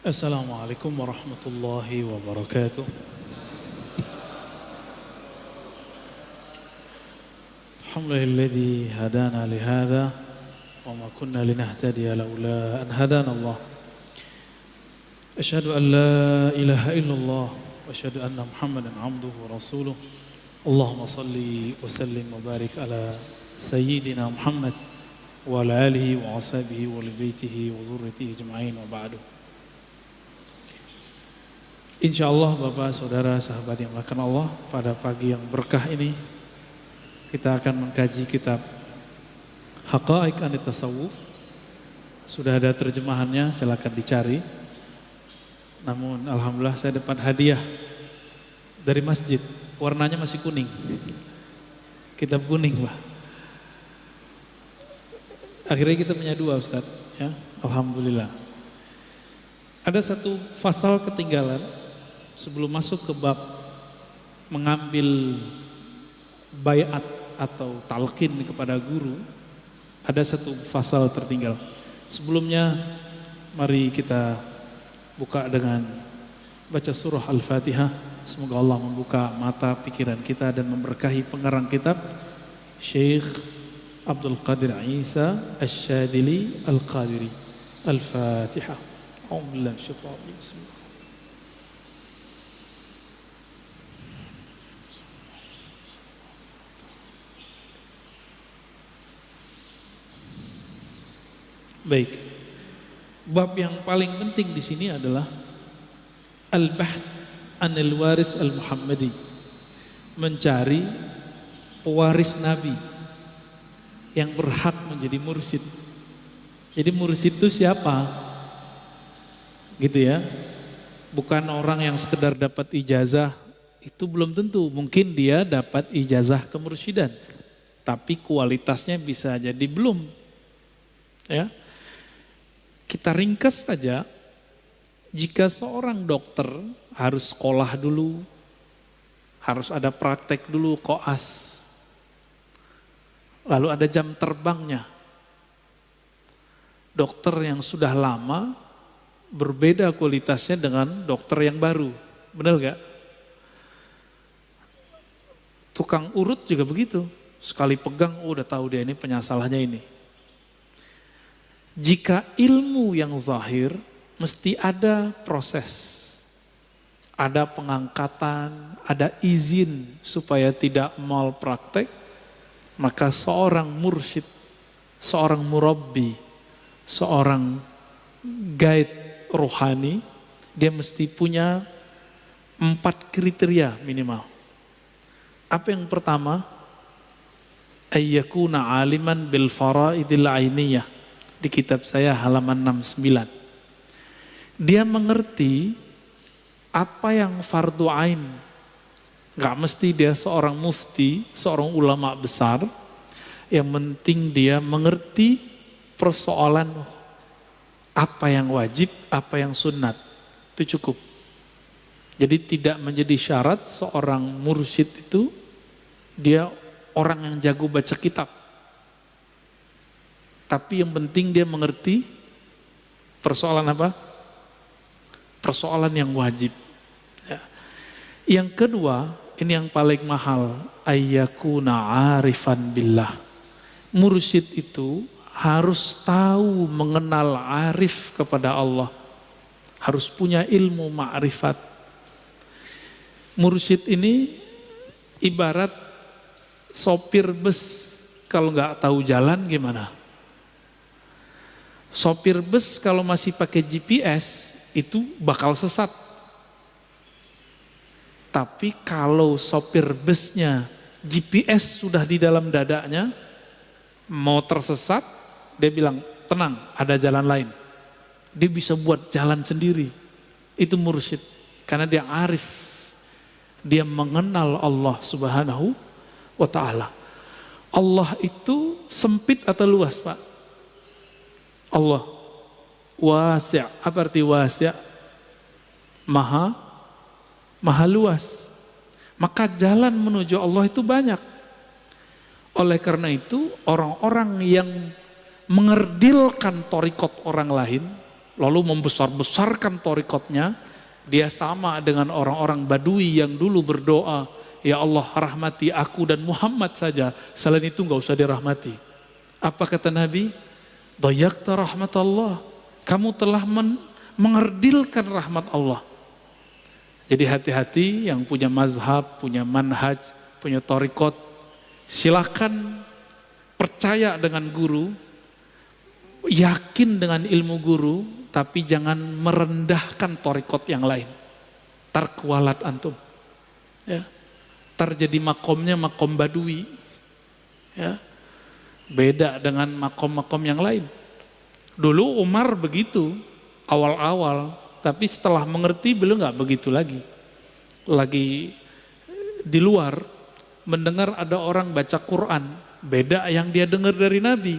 Assalamualaikum warahmatullahi wabarakatuh. Alhamdulilladzi hadana li hadza wa ma kunna linahtadiya laula an hadana Allah. Asyhadu an la ilaha illallah wa asyhadu anna Muhammadan abduhu wa rasuluh. Allahumma salli wa sallim wa barik ala sayyidina Muhammad wa ala alihi wa ashabihi wa li baitihi wa zurriyyatihi ajma'in wa ba'du. InsyaAllah Bapak, Saudara, sahabat yang dimuliakan Allah, pada pagi yang berkah ini kita akan mengkaji kitab Haqa'iq Anit Tasawuf. Sudah ada terjemahannya, silakan dicari. Namun alhamdulillah saya dapat hadiah dari masjid, warnanya masih kuning. Kitab kuning, Pak. Akhirnya kita punya dua, Ustaz, ya. Alhamdulillah. Ada satu pasal ketinggalan. Sebelum masuk ke bab mengambil baiat atau talqin kepada guru, ada satu pasal tertinggal. Sebelumnya mari kita buka dengan baca surah Al-Fatihah. Semoga Allah membuka mata pikiran kita dan memberkahi pengarang kitab Syekh Abdul Qadir Isa Asy-Syadzili Al-Qadiri. Al-Fatihah. A'udzubillahi minasyaitonir rajim. Bismillah. Baik, bab yang paling penting di sini adalah al-bahth anil waris al-Muhammadi, mencari pewaris Nabi yang berhak menjadi mursyid. Jadi mursyid itu siapa? Gitu ya, bukan orang yang sekedar dapat ijazah, itu belum tentu. Mungkin dia dapat ijazah kemursyidan, tapi kualitasnya bisa jadi belum. Ya. Kita ringkas saja, jika seorang dokter harus sekolah dulu, harus ada praktek dulu, koas, lalu ada jam terbangnya. Dokter yang sudah lama berbeda kualitasnya dengan dokter yang baru, benar gak? Tukang urut juga begitu, sekali pegang udah tahu dia ini penyasalahnya ini. Jika ilmu yang zahir, mesti ada proses, ada pengangkatan, ada izin supaya tidak malpraktek, maka seorang mursyid, seorang murabbi, seorang guide rohani, dia mesti punya 4 kriteria minimal. Apa yang pertama? Ayyakuna aliman bil faraidil ainiyah. Di kitab saya halaman 69. Dia mengerti apa yang fardu ain. Gak mesti dia seorang mufti, seorang ulama besar. Yang penting dia mengerti persoalan apa yang wajib, apa yang sunnat. Itu cukup. Jadi tidak menjadi syarat seorang mursyid itu dia orang yang jago baca kitab. Tapi yang penting dia mengerti persoalan apa? Persoalan yang wajib. Ya. Yang kedua, ini yang paling mahal, ayyakuna arifan billah. Mursyid itu harus tahu mengenal arif kepada Allah. Harus punya ilmu ma'rifat. Mursyid ini ibarat sopir bus, kalau nggak tahu jalan gimana? Sopir bus kalau masih pakai GPS itu bakal sesat. Tapi kalau sopir busnya GPS sudah di dalam dadanya, mau tersesat, dia bilang tenang, ada jalan lain. Dia bisa buat jalan sendiri. Itu mursyid, karena dia arif. Dia mengenal Allah Subhanahu wa ta'ala. Allah itu sempit atau luas, Pak? Allah wasi'. Apa arti wasi'? Maha luas. Maka jalan menuju Allah itu banyak. Oleh karena itu orang-orang yang mengerdilkan torikot orang lain, lalu membesar-besarkan torikotnya, dia sama dengan orang-orang Badui yang dulu berdoa, ya Allah rahmati aku dan Muhammad saja, selain itu gak usah dirahmati. Apa kata Nabi? Dayakta rahmat Allah, kamu telah mengerdilkan rahmat Allah. Jadi hati-hati yang punya mazhab, punya manhaj, punya torikot, silakan percaya dengan guru, yakin dengan ilmu guru, tapi jangan merendahkan torikot yang lain. Tar kualat antum. Ya. Tar jadi makomnya makom badui. Ya. Beda dengan makom-makom yang lain. Dulu Umar begitu, awal-awal, tapi setelah mengerti beliau nggak begitu lagi. Lagi di luar, mendengar ada orang baca Quran, beda yang dia dengar dari Nabi.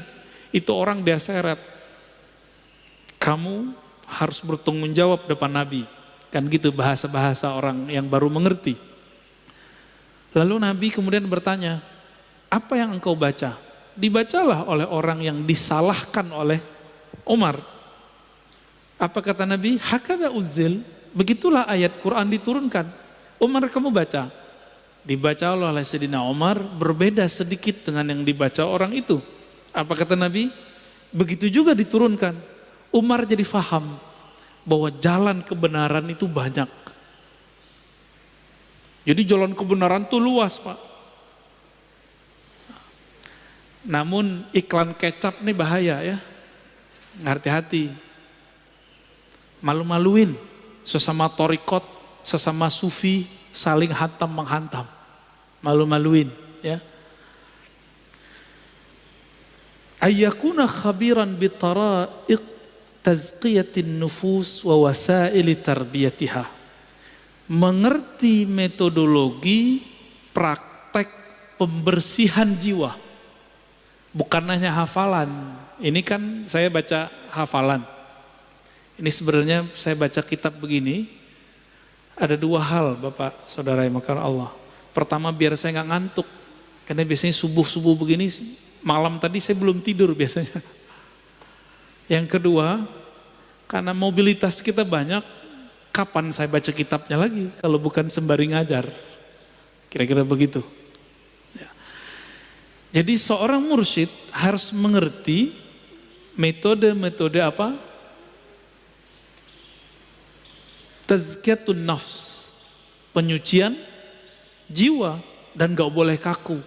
Itu orang dia seret. Kamu harus bertanggung jawab depan Nabi. Kan gitu bahasa-bahasa orang yang baru mengerti. Lalu Nabi kemudian bertanya, apa yang engkau baca? Dibacalah oleh orang yang disalahkan oleh Umar. Apa kata Nabi? Hakada uzil, begitulah ayat Quran diturunkan. Umar kamu baca. Dibaca oleh Sayyidina Umar berbeda sedikit dengan yang dibaca orang itu. Apa kata Nabi? Begitu juga diturunkan. Umar jadi faham bahwa jalan kebenaran itu banyak. Jadi jalan kebenaran itu luas, Pak. Namun iklan kecap nih bahaya ya. Hati-hati. Malu-maluin sesama torikot, sesama sufi saling hantam menghantam. Malu-maluin ya. Ayyakuna khabiran bitara'iq tazqiyatin nufus wa wasaili tarbiyatiha. Mengerti metodologi praktek pembersihan jiwa. Bukan hanya hafalan. Ini kan saya baca hafalan. Ini sebenarnya saya baca kitab begini. Ada dua hal Bapak Saudara yang makan Allah. Pertama biar saya nggak ngantuk. Karena biasanya subuh-subuh begini, malam tadi saya belum tidur biasanya. Yang kedua, karena mobilitas kita banyak, kapan saya baca kitabnya lagi kalau bukan sembari ngajar. Kira-kira begitu. Ya. Jadi seorang mursyid harus mengerti metode-metode apa? Tazkiyatun nafs, penyucian jiwa, dan gak boleh kaku.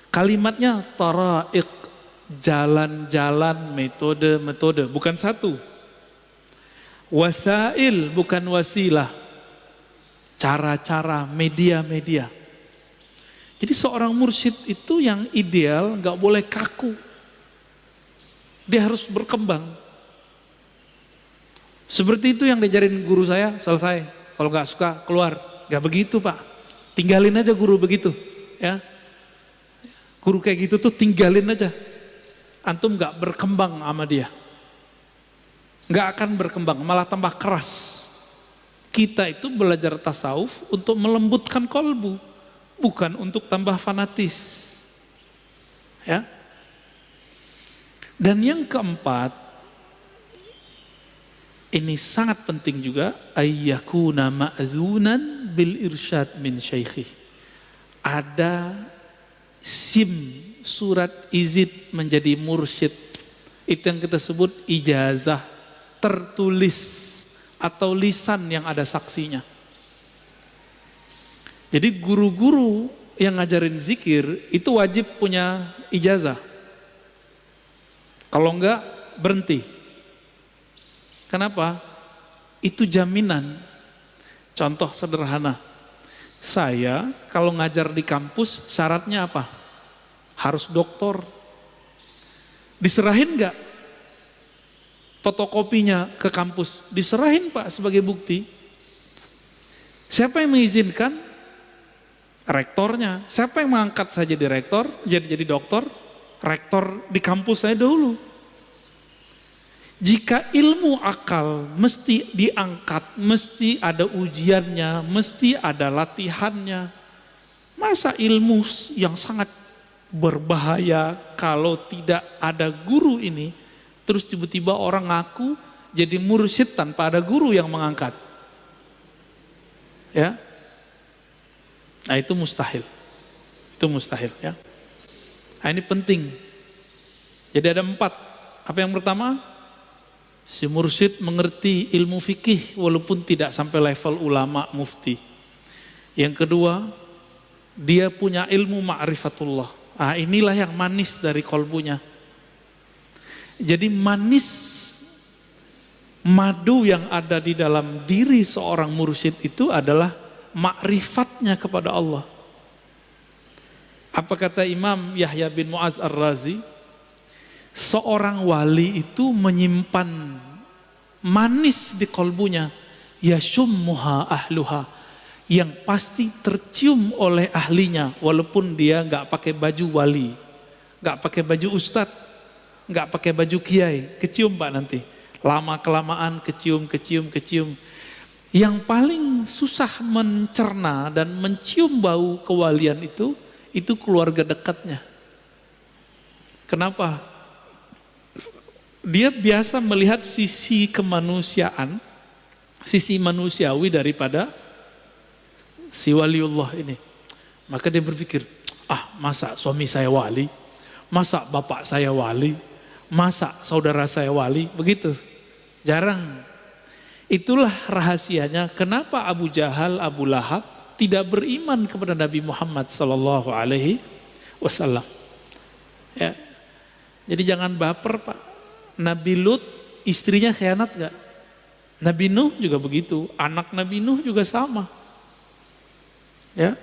Kalimatnya tara'iq, jalan-jalan, metode-metode, bukan satu. Wasail, bukan wasilah, cara-cara, media-media. Jadi seorang mursyid itu yang ideal gak boleh kaku. Dia harus berkembang. Seperti itu yang diajarin guru saya, selesai. Kalau gak suka keluar. Gak begitu Pak. Tinggalin aja guru begitu. Ya. Guru kayak gitu tuh tinggalin aja. Antum gak berkembang sama dia. Gak akan berkembang, malah tambah keras. Kita itu belajar tasawuf untuk melembutkan kolbu. Bukan untuk tambah fanatis. Ya. Dan yang keempat, ini sangat penting juga, ayyakuna ma'zunan bil irsyad min syaikhi. Ada SIM, surat izin menjadi mursyid. Itu yang kita sebut ijazah tertulis atau lisan yang ada saksinya. Jadi guru-guru yang ngajarin zikir itu wajib punya ijazah. Kalau enggak berhenti. Kenapa? Itu jaminan. Contoh sederhana. Saya kalau ngajar di kampus syaratnya apa? Harus doktor. Diserahin enggak? Fotokopinya ke kampus. Diserahin Pak sebagai bukti. Siapa yang mengizinkan? Rektornya. Siapa yang mengangkat saya jadi rektor? Jadi doktor? Rektor di kampus saya dahulu. Jika ilmu akal mesti diangkat, mesti ada ujiannya, mesti ada latihannya. Masa ilmu yang sangat berbahaya kalau tidak ada guru ini, terus tiba-tiba orang ngaku jadi mursyid tanpa ada guru yang mengangkat. Ya. Nah, itu mustahil. Itu mustahil, ya. Nah, ini penting. Jadi ada 4. Apa yang pertama? Si mursyid mengerti ilmu fikih walaupun tidak sampai level ulama mufti. Yang kedua, dia punya ilmu ma'rifatullah. Ah, inilah yang manis dari kolbunya. Jadi manis madu yang ada di dalam diri seorang mursyid itu adalah ma'rifatnya kepada Allah. Apa kata Imam Yahya bin Mu'az Ar-Razi? Seorang wali itu menyimpan manis di kolbunya, yashummuha ahluha, yang pasti tercium oleh ahlinya, walaupun dia nggak pakai baju wali, nggak pakai baju ustadz, nggak pakai baju kiai, kecium Pak nanti. Lama kelamaan kecium. Yang paling susah mencerna dan mencium bau kewalian itu keluarga dekatnya. Kenapa? Dia biasa melihat sisi kemanusiaan, sisi manusiawi daripada si waliullah ini. Maka dia berpikir, masa suami saya wali, masa bapak saya wali, masa saudara saya wali, begitu. Jarang. Itulah rahasianya kenapa Abu Jahal, Abu Lahab tidak beriman kepada Nabi Muhammad sallallahu alaihi wasallam. Ya. Jadi jangan baper, Pak. Nabi Lut istrinya khianat gak? Nabi Nuh juga begitu, anak Nabi Nuh juga sama. Ya.